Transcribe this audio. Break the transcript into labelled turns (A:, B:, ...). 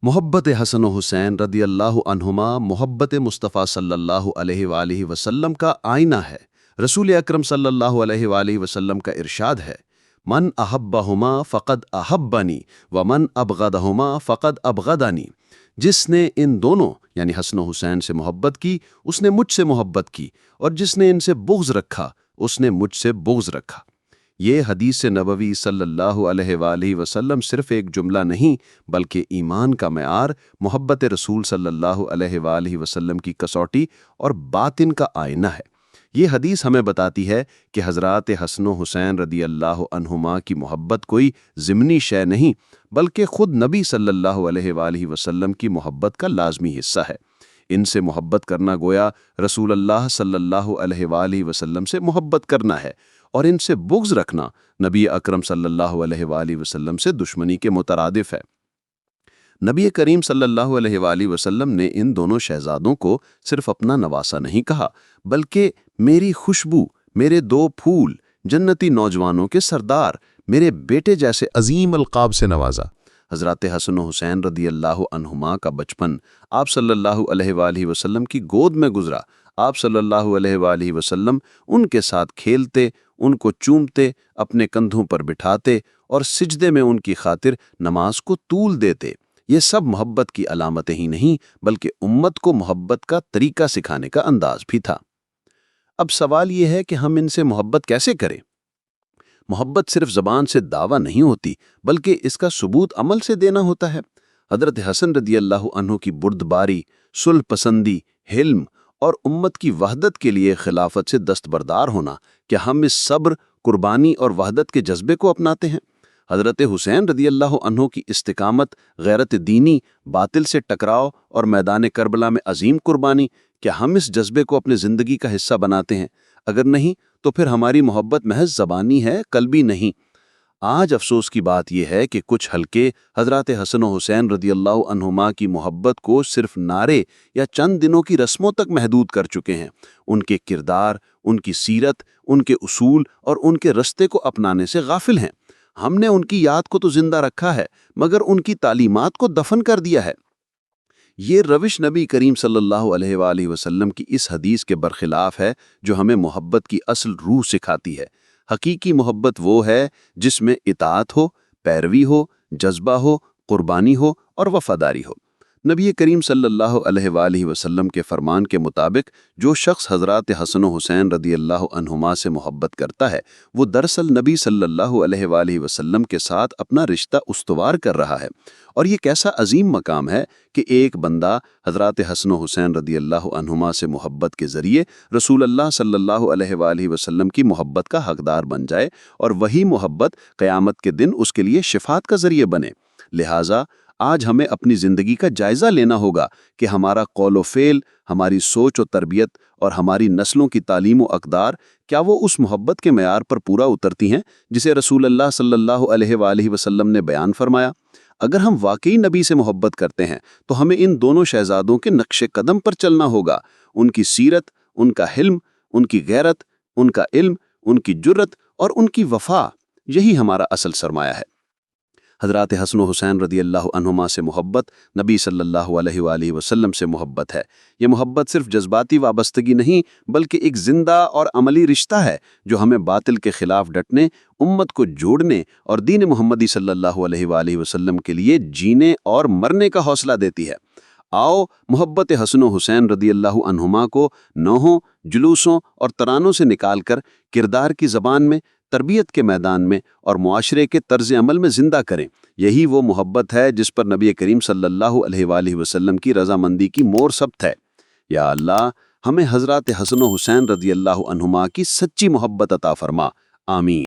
A: محبت حسن و حسین رضی اللہ عنہما محبت مصطفیٰ صلی اللہ علیہ وآلہ وسلم کا آئینہ ہے۔ رسول اکرم صلی اللہ علیہ وآلہ وسلم کا ارشاد ہے، من احبہما فقد احبنی ومن ابغضہما فقد ابغضنی۔ جس نے ان دونوں یعنی حسن و حسین سے محبت کی اس نے مجھ سے محبت کی، اور جس نے ان سے بغض رکھا اس نے مجھ سے بغض رکھا۔ یہ حدیث نبوی صلی اللہ علیہ وآلہ وسلم صرف ایک جملہ نہیں بلکہ ایمان کا معیار، محبت رسول صلی اللہ علیہ وآلہ وسلم کی کسوٹی اور باطن کا آئینہ ہے۔ یہ حدیث ہمیں بتاتی ہے کہ حضرات حسن و حسین رضی اللہ عنہما کی محبت کوئی ضمنی شے نہیں بلکہ خود نبی صلی اللہ علیہ وآلہ وسلم کی محبت کا لازمی حصہ ہے۔ ان سے محبت کرنا گویا رسول اللہ صلی اللہ علیہ وآلہ وسلم سے محبت کرنا ہے، اور ان سے بغض رکھنا نبی اکرم صلی اللہ علیہ وآلہ وسلم سے دشمنی کے مترادف ہے۔ نبی کریم صلی اللہ علیہ وآلہ وسلم نے ان دونوں شہزادوں کو صرف اپنا نواسہ نہیں کہا بلکہ میری خوشبو، میرے دو پھول، جنتی نوجوانوں کے سردار، میرے بیٹے جیسے عظیم القاب سے نوازا۔ حضرات حسن و حسین رضی اللہ عنہما کا بچپن آپ صلی اللہ علیہ وآلہ وسلم کی گود میں گزرا۔ آپ صلی اللہ علیہ وآلہ وسلم ان کے ساتھ کھیلتے، ان کو چومتے، اپنے کندھوں پر بٹھاتے اور سجدے میں ان کی خاطر نماز کو طول دیتے۔ یہ سب محبت کی علامتیں ہی نہیں بلکہ امت کو محبت کا طریقہ سکھانے کا انداز بھی تھا۔ اب سوال یہ ہے کہ ہم ان سے محبت کیسے کریں؟ محبت صرف زبان سے دعویٰ نہیں ہوتی بلکہ اس کا ثبوت عمل سے دینا ہوتا ہے۔ حضرت حسن رضی اللہ عنہ کی بردباری، صلح پسندی، حلم اور امت کی وحدت کے لیے خلافت سے دستبردار ہونا، کیا ہم اس صبر، قربانی اور وحدت کے جذبے کو اپناتے ہیں؟ حضرت حسین رضی اللہ عنہ کی استقامت، غیرت دینی، باطل سے ٹکراؤ اور میدان کربلا میں عظیم قربانی، کیا ہم اس جذبے کو اپنے زندگی کا حصہ بناتے ہیں؟ اگر نہیں تو پھر ہماری محبت محض زبانی ہے، قلبی نہیں۔ آج افسوس کی بات یہ ہے کہ کچھ حلقے حضرات حسن و حسین رضی اللہ عنہما کی محبت کو صرف نعرے یا چند دنوں کی رسموں تک محدود کر چکے ہیں۔ ان کے کردار، ان کی سیرت، ان کے اصول اور ان کے رستے کو اپنانے سے غافل ہیں۔ ہم نے ان کی یاد کو تو زندہ رکھا ہے مگر ان کی تعلیمات کو دفن کر دیا ہے۔ یہ روش نبی کریم صلی اللہ علیہ وآلہ وسلم کی اس حدیث کے برخلاف ہے جو ہمیں محبت کی اصل روح سکھاتی ہے۔ حقیقی محبت وہ ہے جس میں اطاعت ہو، پیروی ہو، جذبہ ہو، قربانی ہو اور وفاداری ہو۔ نبی کریم صلی اللہ علیہ وآلہ وسلم کے فرمان کے مطابق جو شخص حضرات حسن و حسین رضی اللہ عنہما سے محبت کرتا ہے وہ دراصل نبی صلی اللہ علیہ وآلہ وسلم کے ساتھ اپنا رشتہ استوار کر رہا ہے۔ اور یہ کیسا عظیم مقام ہے کہ ایک بندہ حضرات حسن و حسین رضی اللہ عنہما سے محبت کے ذریعے رسول اللہ صلی اللہ علیہ وآلہ وسلم کی محبت کا حقدار بن جائے، اور وہی محبت قیامت کے دن اس کے لیے شفاعت کا ذریعہ بنے۔ لہٰذا آج ہمیں اپنی زندگی کا جائزہ لینا ہوگا کہ ہمارا قول و فعل، ہماری سوچ و تربیت اور ہماری نسلوں کی تعلیم و اقدار کیا وہ اس محبت کے معیار پر پورا اترتی ہیں جسے رسول اللہ صلی اللہ علیہ وآلہ وسلم نے بیان فرمایا؟ اگر ہم واقعی نبی سے محبت کرتے ہیں تو ہمیں ان دونوں شہزادوں کے نقش قدم پر چلنا ہوگا۔ ان کی سیرت، ان کا حلم، ان کی غیرت، ان کا علم، ان کی جرت اور ان کی وفا، یہی ہمارا اصل سرمایہ ہے۔ حضرات حسن و حسین رضی اللہ عنہما سے محبت نبی صلی اللہ علیہ وآلہ وسلم سے محبت ہے۔ یہ محبت صرف جذباتی وابستگی نہیں بلکہ ایک زندہ اور عملی رشتہ ہے جو ہمیں باطل کے خلاف ڈٹنے، امت کو جوڑنے اور دین محمدی صلی اللہ علیہ وآلہ وسلم کے لیے جینے اور مرنے کا حوصلہ دیتی ہے۔ آؤ محبت حسن و حسین رضی اللہ عنہما کو نوحوں، جلوسوں اور ترانوں سے نکال کر کردار کی زبان میں، تربیت کے میدان میں اور معاشرے کے طرز عمل میں زندہ کریں۔ یہی وہ محبت ہے جس پر نبی کریم صلی اللہ علیہ وآلہ وسلم کی رضامندی کی مور ثبت ہے۔ یا اللہ، ہمیں حضرات حسن و حسین رضی اللہ عنہما کی سچی محبت عطا فرما۔ آمین۔